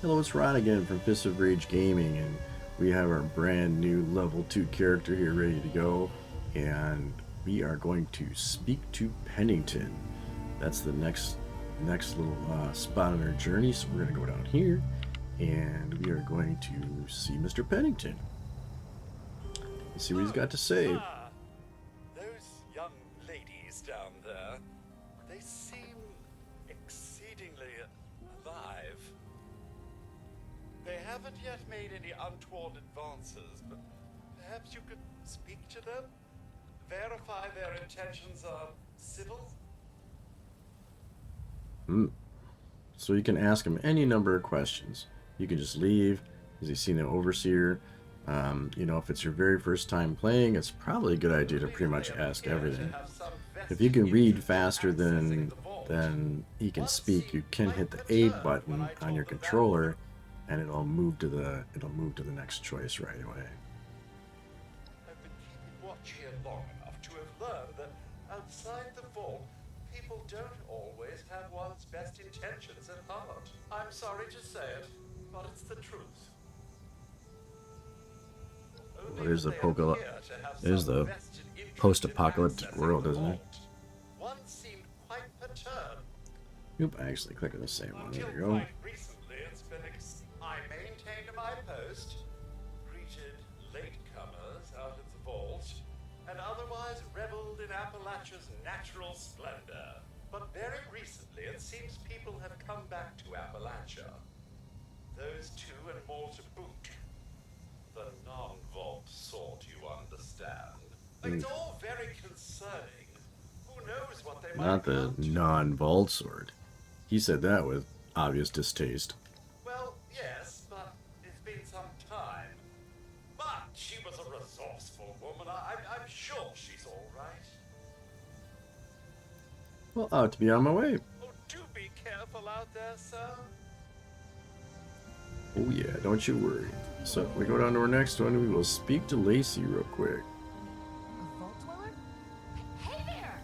Hello, it's Ron again from Fist of Rage Gaming, and we have our brand new level 2 character here ready to go, and we are going to speak to Pennington. That's the next little spot on our journey, so we're going to go down here, and we are going to see Mr. Pennington. Let's see what he's got to say. Those young ladies down there, they seem exceedingly alive. They haven't yet made any untoward advances, but perhaps you could speak to them? Verify their intentions are civil? So you can ask him any number of questions. You can just leave. Has he seen an overseer? If it's your very first time playing, it's probably a good idea to pretty much ask everything. If you can read faster than he can speak, you can hit the A button on your controller, and it'll move to the next choice right away. I've been keeping watch here long enough to have learned that outside the vault, people don't always have one's best intentions at heart. I'm sorry to say it, but it's the truth. Well, there's the post-apocalyptic world, isn't it? One seemed quite perturbed. Oop, I actually clicked on the same one. There we Until go. quite recently, it's been I maintained my post, greeted latecomers out of the vault, and otherwise reveled in Appalachia's natural splendor. But very recently, it seems people have come back to Appalachia. Those two and more to boot. The non-vault sort, you understand. It's all very concerning. Who knows what they might Not the come to? non-vault sword. He said that with obvious distaste. Well, yes, but it's been some time. But she was a resourceful woman. I'm sure she's all right. Well, I ought to be on my way. Oh, do be careful out there, sir. Oh yeah, don't you worry. So we go down to our next one. We will speak to Lacey real quick. A vault dweller? Hey there!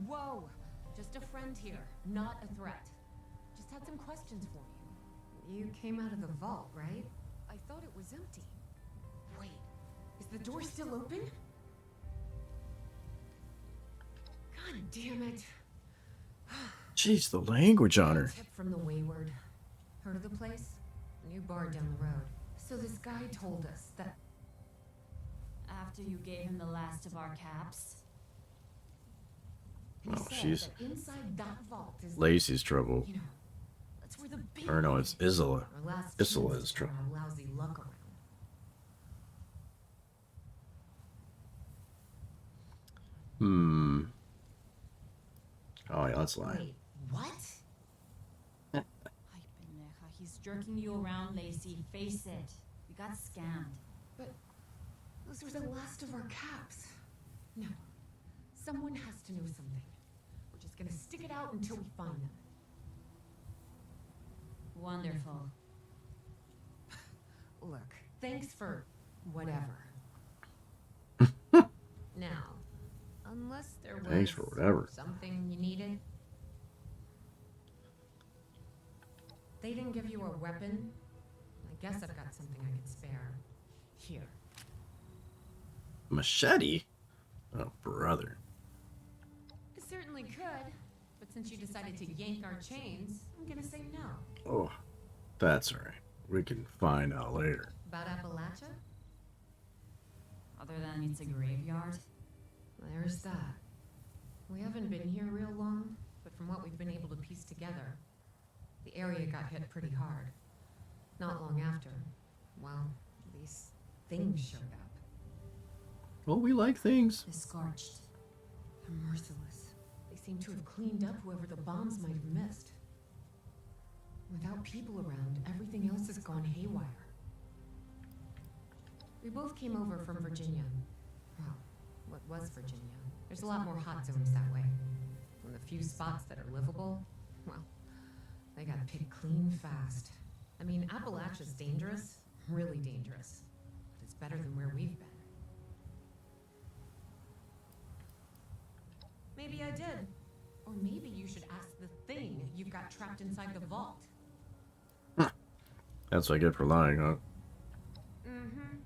Whoa! Just a friend here, not a threat. Just had some questions for you. You came out of the vault, right? I thought it was empty. Wait, is the door still open? God damn it. Jeez, the language on her. Tip from the Wayward. Heard of the place? New bar down the road. So this guy told us that After you gave him the last of our caps. he Oh, said she's that inside that vault is Lacey's trouble. you know, that's where the big Or no, it's Isola. Our last Isola chance is to turn trouble. our lousy luck around. Oh yeah, let's lie. Wait, what? Ay, pendeja, he's jerking you around, Lacey. Face it. We got scammed. Those were the last of our caps. No. Someone has to know something. We're just gonna stick it out until we find them. Wonderful. Look, thanks for whatever. Now, unless there was Thanks for whatever. something you needed. They didn't give you a weapon. I guess I've got something I can spare. Here. Machete? Oh, brother. I certainly could, but since you decided to yank our chains, I'm gonna say no. Oh, that's alright. We can find out later. About Appalachia? Other than it's a graveyard. There's that. We haven't been here real long, but from what we've been able to piece together, the area got hit pretty hard. Not long after, well, these things showed up. Well, we like things. The scorched. They're merciless. They seem to have cleaned up whoever the bombs might have missed. Without people around, everything else has gone haywire. We both came over from Virginia. Well, what was Virginia? There's a lot more hot zones that way. And the few spots that are livable, well, they got picked clean fast. I mean, Appalachia's dangerous, really dangerous. But it's better than where we've been. Maybe I did. Or maybe you should ask the thing you've got trapped inside the vault. That's what I get for lying, huh? Mm-hmm.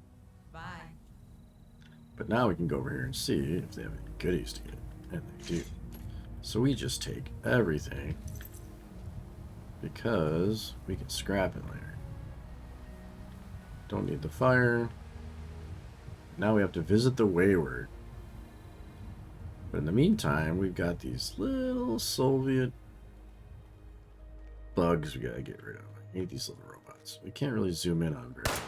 Bye. But now we can go over here and see if they have any goodies to get. And they do. So we just take everything because we can scrap it later. Don't need the fire. Now we have to visit the Wayward. But in the meantime, we've got these little Soviet bugs we gotta get rid of. I hate these little robots. We can't really zoom in on very well.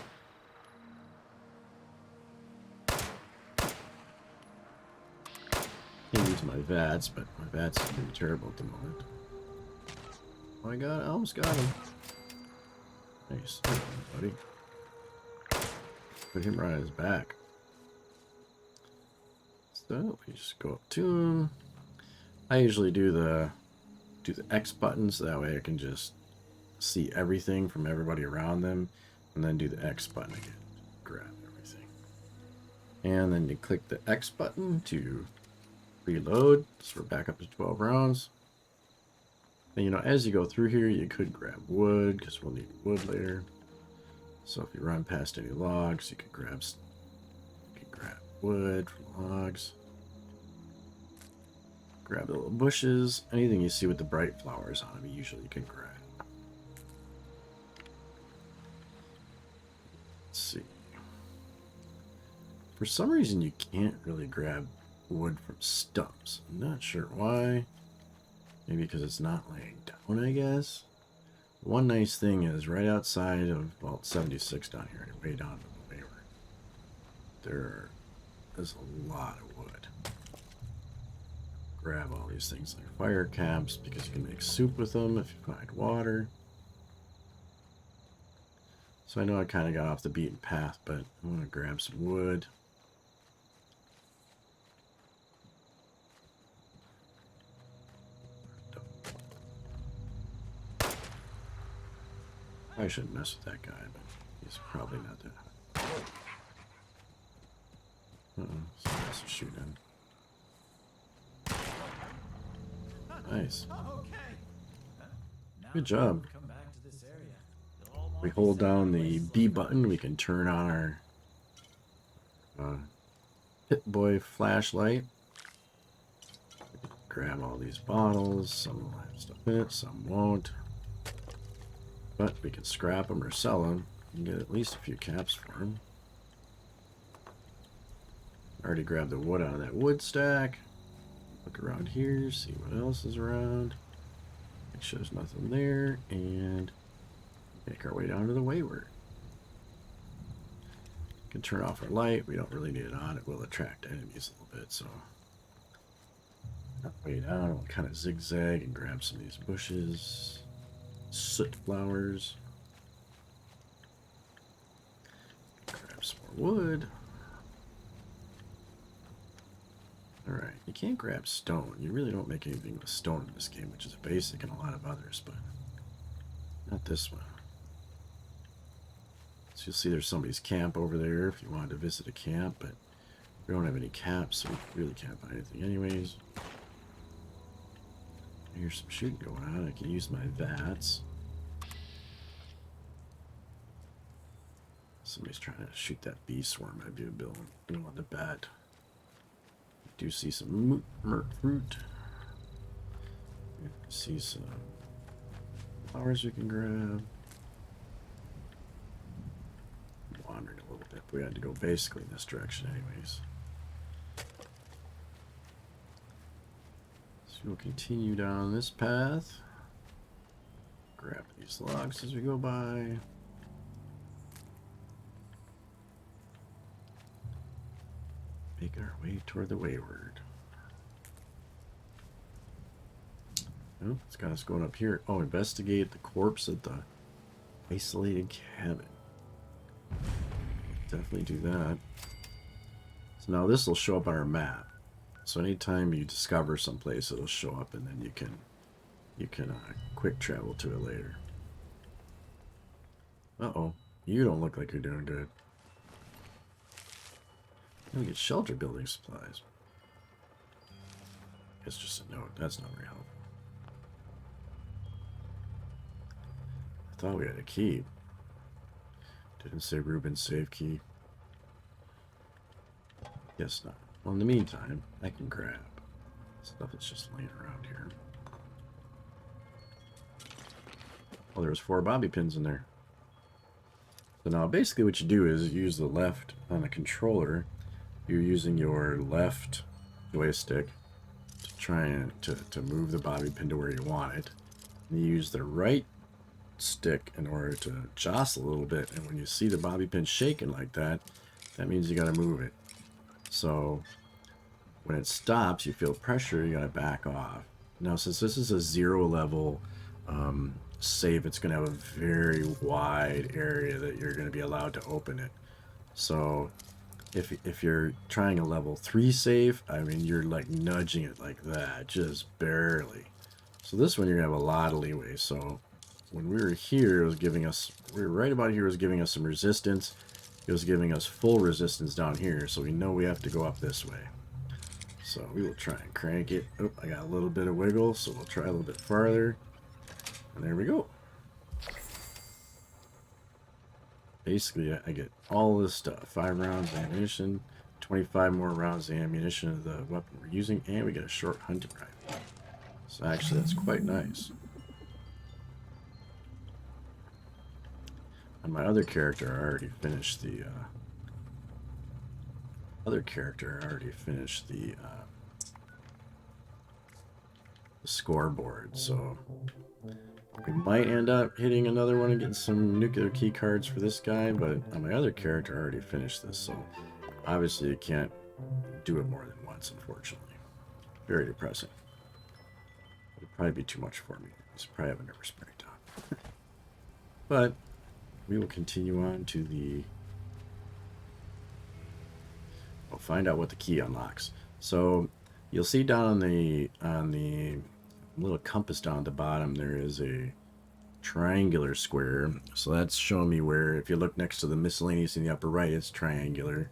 Can't use my VATS, but my VATS is pretty terrible at the moment. Oh, I almost got him. Nice. There you go, buddy. Put him right on his back. So we just go up to him. I usually do the X button so that way I can just see everything from everybody around them, and then do the X button again, grab everything. And then you click the X button to reload, so we're back up to 12 rounds. And you know, as you go through here, you could grab wood, because we'll need wood later. So if you run past any logs, you can grab wood from logs. Grab the little bushes. Anything you see with the bright flowers on them, you usually can grab. Let's see. For some reason, you can't really grab wood from stumps. I'm not sure why. Maybe because it's not laying down, I guess. One nice thing is right outside of Vault 76 down here, way down to the Wayward, there's a lot of wood. Grab all these things like fire caps because you can make soup with them if you find water. So I know I kind of got off the beaten path, but I want to grab some wood. I shouldn't mess with that guy, but he's probably not that high. Someone else is shooting. Nice. Good job. We hold down the B button, we can turn on our Pip-Boy flashlight. Grab all these bottles, some will have stuff in it, some won't. But we can scrap them or sell them and get at least a few caps for them. Already grabbed the wood out of that wood stack. Look around here, see what else is around. Make sure there's nothing there, and make our way down to the Wayward. We can turn off our light. We don't really need it on. It will attract enemies a little bit, so way down. We'll kind of zigzag and grab some of these bushes. Soot flowers. Grab some more wood. Alright, you can't grab stone. You really don't make anything with stone in this game, which is basic in a lot of others, but not this one. So you'll see there's somebody's camp over there if you wanted to visit a camp, but we don't have any caps, so we really can't buy anything anyways. Here's some shooting going on. I can use my VATS. Somebody's trying to shoot that bee swarm I'd be building on the bat. I do see some murt fruit. See some flowers we can grab. I'm wandering a little bit. We had to go basically in this direction anyways. So we'll continue down this path. Grab these logs as we go by. Making our way toward the Wayward. Oh, it's got us going up here. Oh, investigate the corpse at the isolated cabin. Definitely do that. So now this will show up on our map. So anytime you discover someplace, it'll show up, and then you can quick travel to it later. Uh-oh, you don't look like you're doing good. We get shelter building supplies. It's just a note. That's not very helpful. thought we had a key. Didn't say Ruben's save key. Guess not. Well, in the meantime, I can grab stuff that's just laying around here. Oh, there's 4 bobby pins in there. So now basically what you do is you use the left on a controller. You're using your left joystick to try and to move the bobby pin to where you want it. And you use the right stick in order to jostle a little bit. And when you see the bobby pin shaking like that, that means you got to move it. So when it stops, you feel pressure, you got to back off. Now, since this is a 0 level save, it's going to have a very wide area that you're going to be allowed to open it. So if you're trying a level 3 save, I mean, you're like nudging it like that, just barely. So this one, you're going to have a lot of leeway. So when we were here, it was giving us, we were right about here, it was giving us some resistance. It was giving us full resistance down here, so we know we have to go up this way. So we will try and crank it. Oh, I got a little bit of wiggle, so we'll try a little bit farther. And there we go. Basically, I get all this stuff. 5 rounds of ammunition, 25 more rounds of ammunition of the weapon we're using, and we get a short hunting rifle. So actually, that's quite nice. On my other character, I already finished the scoreboard, so we might end up hitting another one and getting some nuclear key cards for this guy, but on my other character, I already finished this, so obviously you can't do it more than once, unfortunately. Very depressing. It'd probably be too much for me. He's probably have a nervous breakdown. But we will continue on to the... We'll find out what the key unlocks. So you'll see down on the little compass down at the bottom, there is a triangular square. So that's showing me where, if you look next to the miscellaneous in the upper right, it's triangular.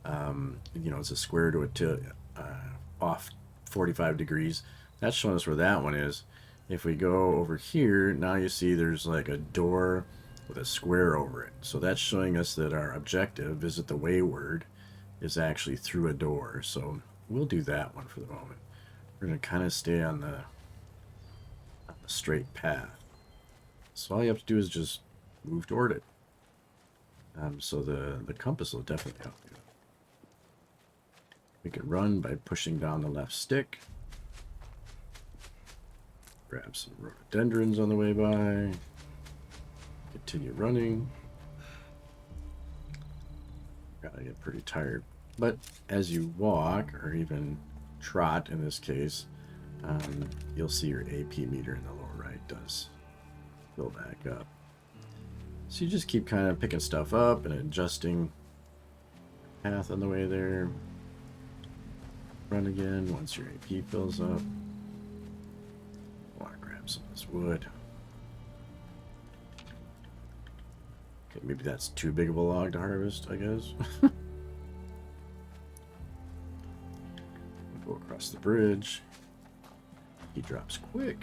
You know, it's a square to off 45 degrees. That's showing us where that one is. If we go over here, now you see there's like a door with a square over it. So that's showing us that our objective, visit the Wayward, is actually through a door. So we'll do that one for the moment. We're going to kind of stay on the straight path. So all you have to do is just move toward it. So the compass will definitely help you. We can run by pushing down the left stick. Grab some rhododendrons on the way by. Continue running. Gotta get pretty tired. But as you walk, or even trot in this case, you'll see your AP meter in the lower right does fill back up. So you just keep kind of picking stuff up and adjusting path on the way there. Run again once your AP fills up. I want to grab some of this wood. Okay, maybe that's too big of a log to harvest, I guess. Go across the bridge. He drops quick.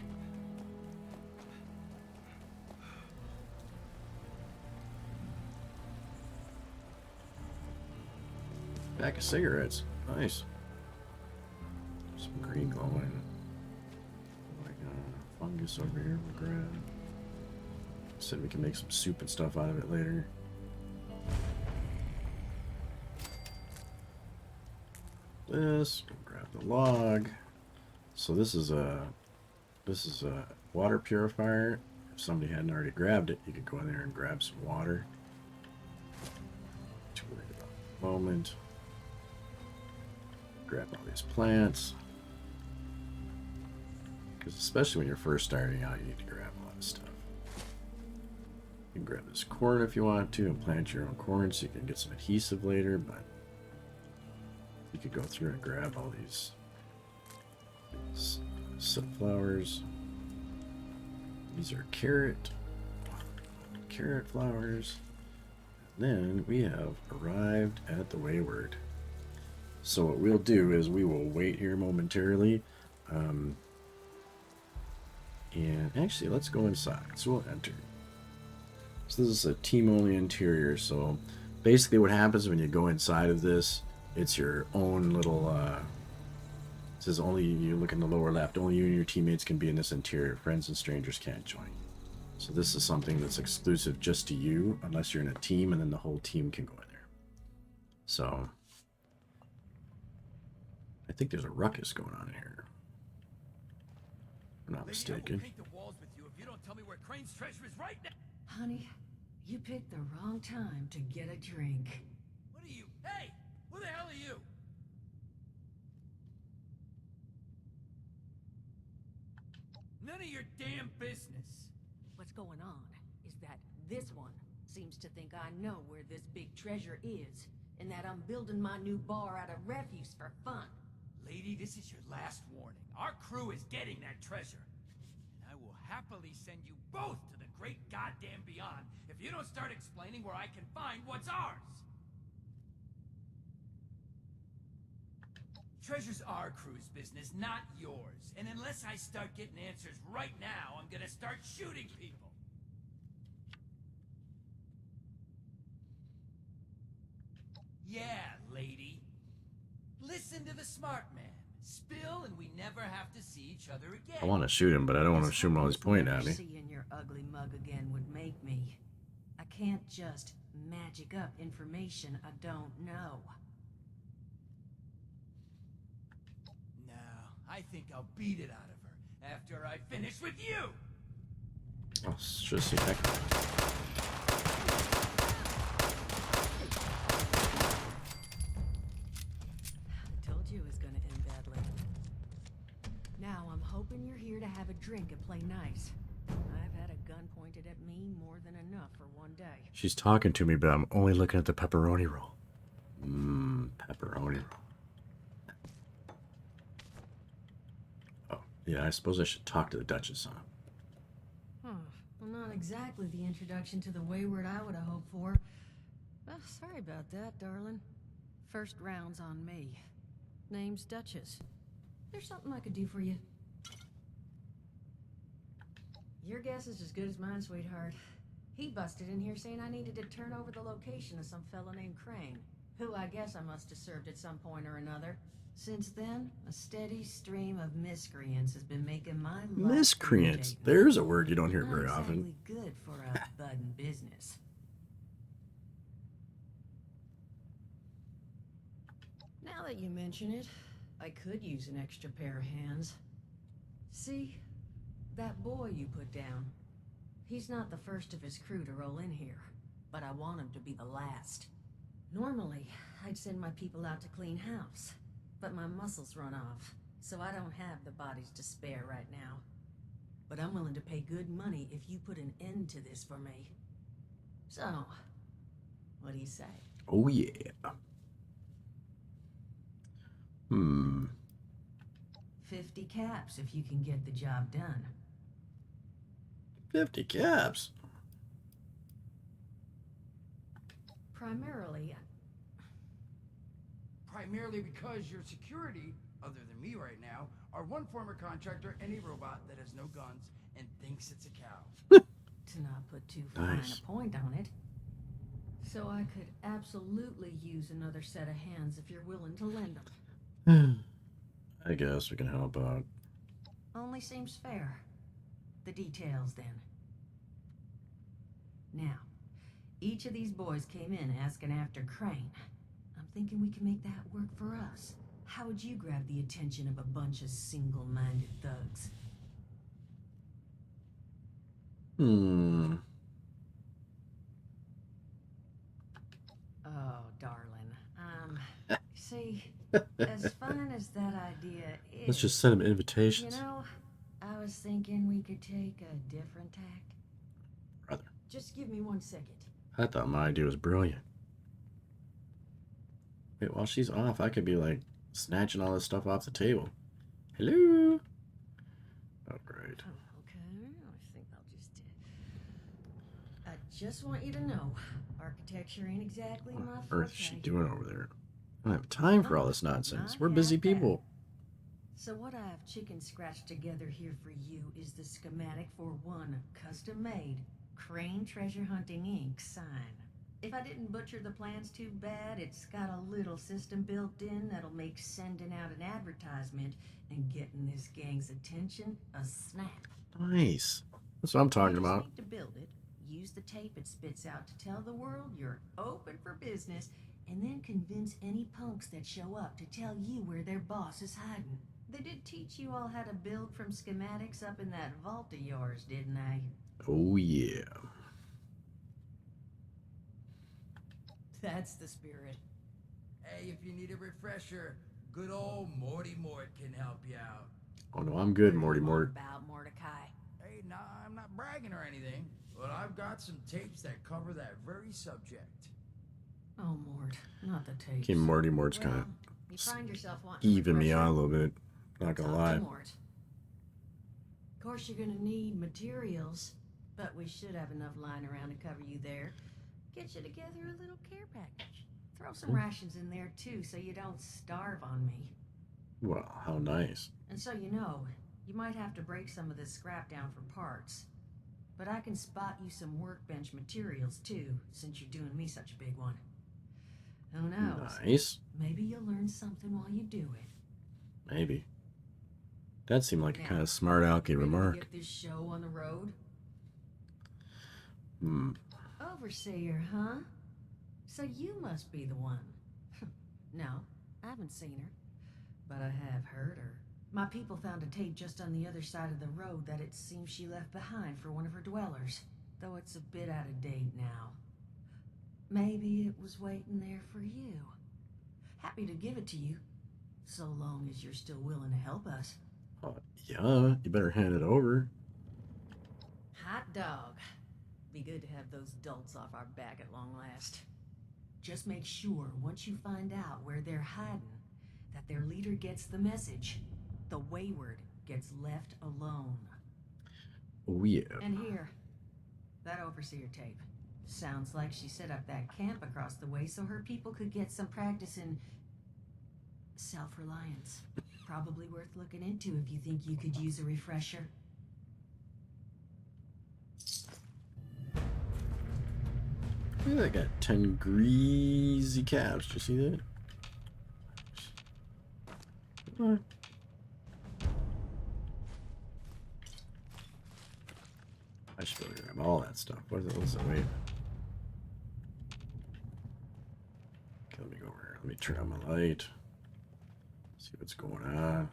Pack of cigarettes. Nice. Some green glowing. Like fungus over here we'll grab. Said we can make some soup and stuff out of it later. This, grab the log. So this is a water purifier. If somebody hadn't already grabbed it, you could go in there and grab some water. Too worried about the moment. Grab all these plants. Because especially when you're first starting out, you need to grab a lot of stuff. You can grab this corn if you want to and plant your own corn so you can get some adhesive later, but you could go through and grab all these sunflowers. These are carrot flowers. And then we have arrived at the Wayward. So what we'll do is we will wait here momentarily. And actually, let's go inside. So we'll enter. So this is a team-only interior. So basically what happens when you go inside of this, it's your own little, it says only, you look in the lower left, only you and your teammates can be in this interior. Friends and strangers can't join. So this is something that's exclusive just to you, unless you're in a team, and then the whole team can go in there. So I think there's a ruckus going on here. If I'm not mistaken. Paint the walls with you if you don't tell me where Crane's treasure is right now. Honey, you picked the wrong time to get a drink. What are you? Hey, who the hell are you? None of your damn business. What's going on is that this one seems to think I know where this big treasure is, and that I'm building my new bar out of refuse for fun. Lady, this is your last warning. Our crew is getting that treasure. And I will happily send you both to the great goddamn beyond if you don't start explaining where I can find what's ours. Treasure's our crew's business, not yours. And unless I start getting answers right now, I'm gonna start shooting people. Yeah, lady. Listen to the smart man. Spill and we never have to see each other again. I want to shoot him, but I don't want to shoot him while he's pointing at me. Seeing your ugly mug again would make me. I can't just magic up information I don't know. No, I think I'll beat it out of her after I finish with you. Oh, it's just the heck. I told you it was gonna end badly. Now I'm hoping you're here to have a drink and play nice. I've had a gun pointed at me more than enough for one day. She's talking to me, but I'm only looking at the pepperoni roll. Pepperoni roll. Oh, yeah, I suppose I should talk to the Duchess, huh? Well, not exactly the introduction to the Wayward I would have hoped for. Oh, sorry about that, darling. First round's on me. Name's Duchess. There's something I could do for you. Your guess is as good as mine, sweetheart. He busted in here saying I needed to turn over the location of some fella named Crane, who I guess I must have served at some point or another. Since then, a steady stream of miscreants has been making my life Miscreants. miserable. There's a word you don't hear very Not often. exactly good for a budding business. Now that you mention it, I could use an extra pair of hands. See, that boy you put down, he's not the first of his crew to roll in here, but I want him to be the last. Normally, I'd send my people out to clean house, but my muscles run off, so I don't have the bodies to spare right now. But I'm willing to pay good money if you put an end to this for me. So, what do you say? Oh, yeah. 50 caps if you can get the job done. 50 caps. Primarily because your security, other than me right now, are one former contractor and a robot that has no guns and thinks it's a cow. to not put too fine Nice. a point on it. So I could absolutely use another set of hands if you're willing to lend them. I guess we can help out. Only seems fair. The details, then. Now, each of these boys came in asking after Crane. I'm thinking we can make that work for us. How would you grab the attention of a bunch of single-minded thugs? Oh, darling. See, as fun as that idea is... Let's just send him invitations. You know, I was thinking we could take a different tack. Brother. Just give me 1 second. I thought my idea was brilliant. Wait, while she's off, I could be like snatching all this stuff off the table. Hello? Oh, great. Oh, okay, I think I'll just... I just want you to know, architecture ain't exactly What my on earth is she forte. doing over there? I don't have time for all this nonsense. We're busy people. So what I have chicken scratched together here for you is the schematic for one custom-made, Crane Treasure Hunting Inc. sign. If I didn't butcher the plans too bad, it's got a little system built in that'll make sending out an advertisement and getting this gang's attention a snap. Nice. That's what I'm talking You just about. need to build it, use the tape it spits out to tell the world you're open for business, and then convince any punks that show up to tell you where their boss is hiding. They did teach you all how to build from schematics up in that vault of yours, didn't they? Oh, yeah. That's the spirit. Hey, if you need a refresher, good old Morty Mort can help you out. Oh, no, I'm good, Morty What Mort. about Mordecai? Hey, nah, I'm not bragging or anything, but I've got some tapes that cover that very subject. Oh, Mort, not the tapes. Okay, Morty Mort's kind Well, of you find yourself wanting even me refresher? out a little bit. Not gonna Talk lie. to Mort. Of course, you're gonna need materials, but we should have enough lying around to cover you there. Get you together a little care package. Throw some rations in there too, so you don't starve on me. Well, how nice. And so you know, you might have to break some of this scrap down for parts. But I can spot you some workbench materials too, since you're doing me such a big one. Who knows? Nice. Maybe you'll learn something while you do it. Maybe. That seemed like a Now, kind of smart alecky ready to remark. get this show on the road? Hmm. Overseer, huh? So you must be the one. No, I haven't seen her, but I have heard her. My people found a tape just on the other side of the road that it seems she left behind for one of her dwellers, though it's a bit out of date now. Maybe it was waiting there for you. Happy to give it to you, so long as you're still willing to help us. Yeah, you better hand it over. Hot dog. Be good to have those dolts off our back at long last. Just make sure, once you find out where they're hiding, that their leader gets the message. The Wayward gets left alone. Oh, yeah. And here, that overseer tape. Sounds like she set up that camp across the way so her people could get some practice in self-reliance. Probably worth looking into if you think you could use a refresher. Look at that, got 10 greasy calves. Did you see that? What? I should be able to grab all that stuff. What is it? What's it? Wait. Okay, let me go over here. Let me turn on my light. See what's going on.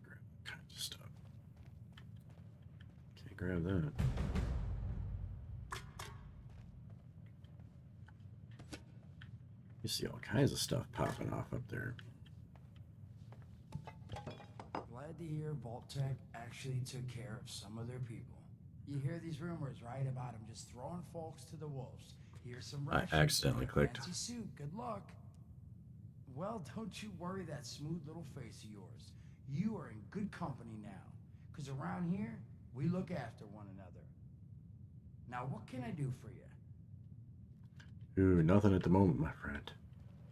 Grab all kinds of stuff. Can't grab that. You see all kinds of stuff popping off up there. Glad to hear Vault Tech actually took care of some of their people. You hear these rumors, right, about them just throwing folks to the wolves. Here's some I rations, accidentally get a clicked. fancy suit. Good luck. Well, don't you worry that smooth little face of yours. You are in good company now. Because around here, we look after one another. Now, what can I do for you? Ooh, nothing at the moment, my friend.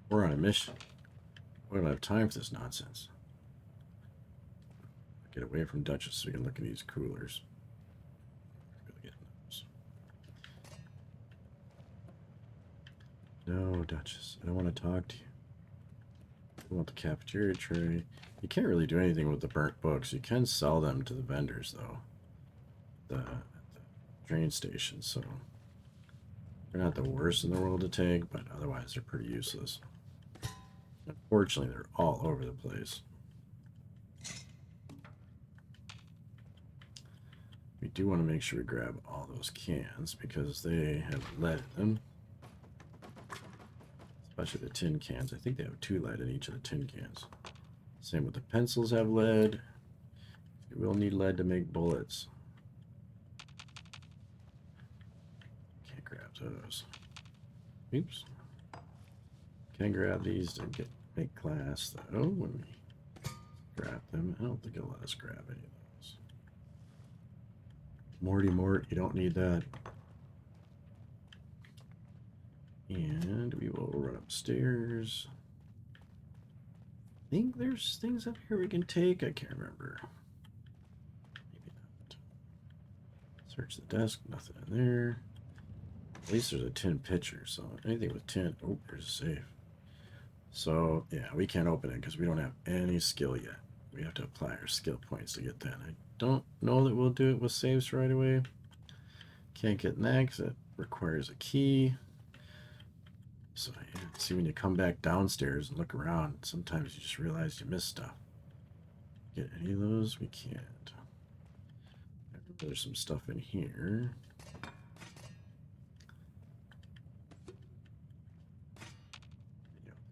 We're on a mission. We don't have time for this nonsense. Get away from Duchess so we can look at these coolers. Really getting those. No, Duchess, I don't want to talk to you. I want the cafeteria tray. You can't really do anything with the burnt books. You can sell them to the vendors, though. At the train station, so they're not the worst in the world to take, but otherwise they're pretty useless. Unfortunately, they're all over the place. We do want to make sure we grab all those cans because they have lead in them. Especially the tin cans. I think they have 2 lead in each of the tin cans. Same with the pencils have lead. You will need lead to make bullets. Can't grab those. Oops. Can grab these to make glass though when we grab them. I don't think it'll let us grab any of those. Morty Mort, you don't need that. And we will run upstairs. I think there's things up here we can take. I can't remember. Maybe not. Is Search the desk, nothing in there. At least there's a tin pitcher, so anything with tin. Oh, there's a safe. So, yeah, we can't open it because we don't have any skill yet. We have to apply our skill points to get that. I don't know that we'll do it with saves right away. Can't get next. It requires a key. So, yeah, see, when you come back downstairs and look around, sometimes you just realize you missed stuff. Get any of those? We can't. There's some stuff in here.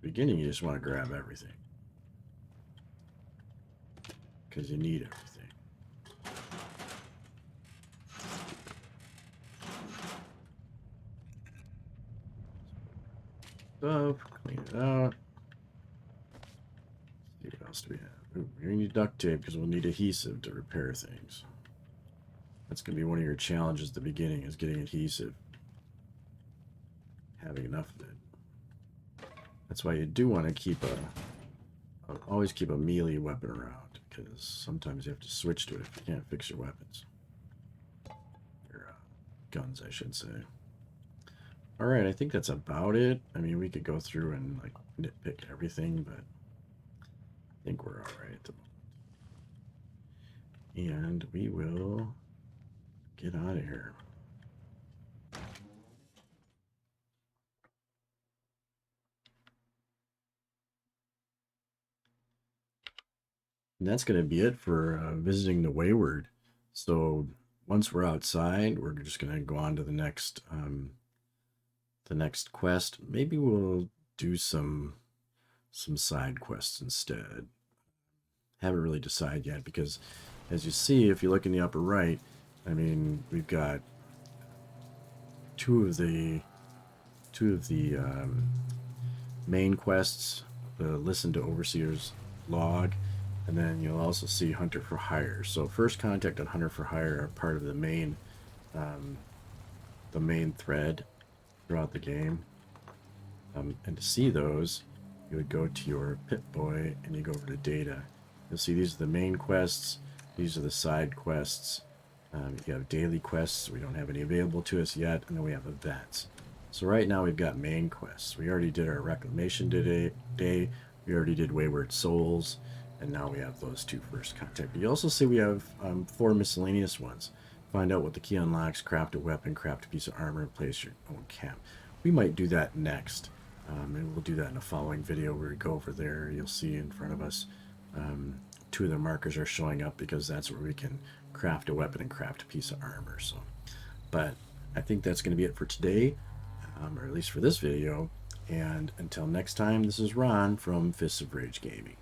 Beginning, you just want to grab everything because you need everything. Stuff, clean it out. See what else do we have? Ooh, we need duct tape because we'll need adhesive to repair things. That's going to be one of your challenges at the beginning, is getting adhesive. Having enough of it. That's why you do want to keep always keep a melee weapon around, because sometimes you have to switch to it if you can't fix your weapons. Your guns, I should say. Alright, I think that's about it. I mean, we could go through and like nitpick everything, but I think we're alright at the moment. And we will get out of here. And that's going to be it for visiting the Wayward. So once we're outside, we're just going to go on to the next quest. Maybe we'll do some side quests instead. Haven't really decided yet, because as you see, if you look in the upper right, I mean, we've got two of the main quests, the Listen to Overseer's Log, and then you'll also see Hunter for Hire. So First Contact and Hunter for Hire are part of the main thread throughout the game. And to see those, you would go to your Pip-Boy and you go over to Data. You'll see these are the main quests. These are the side quests. You have daily quests. We don't have any available to us yet. And then we have events. So right now we've got main quests. We already did our Reclamation Day. We already did Wayward Souls. And now we have those two First Contact. But you also see we have 4 miscellaneous ones. Find out what the key unlocks, craft a weapon, craft a piece of armor, and place your own camp. We might do that next. And we'll do that in a following video where we go over there. You'll see in front of us 2 of the markers are showing up, because that's where we can craft a weapon and craft a piece of armor. So, but I think that's going to be it for today, or at least for this video. And until next time, this is Ron from Fists of Rage Gaming.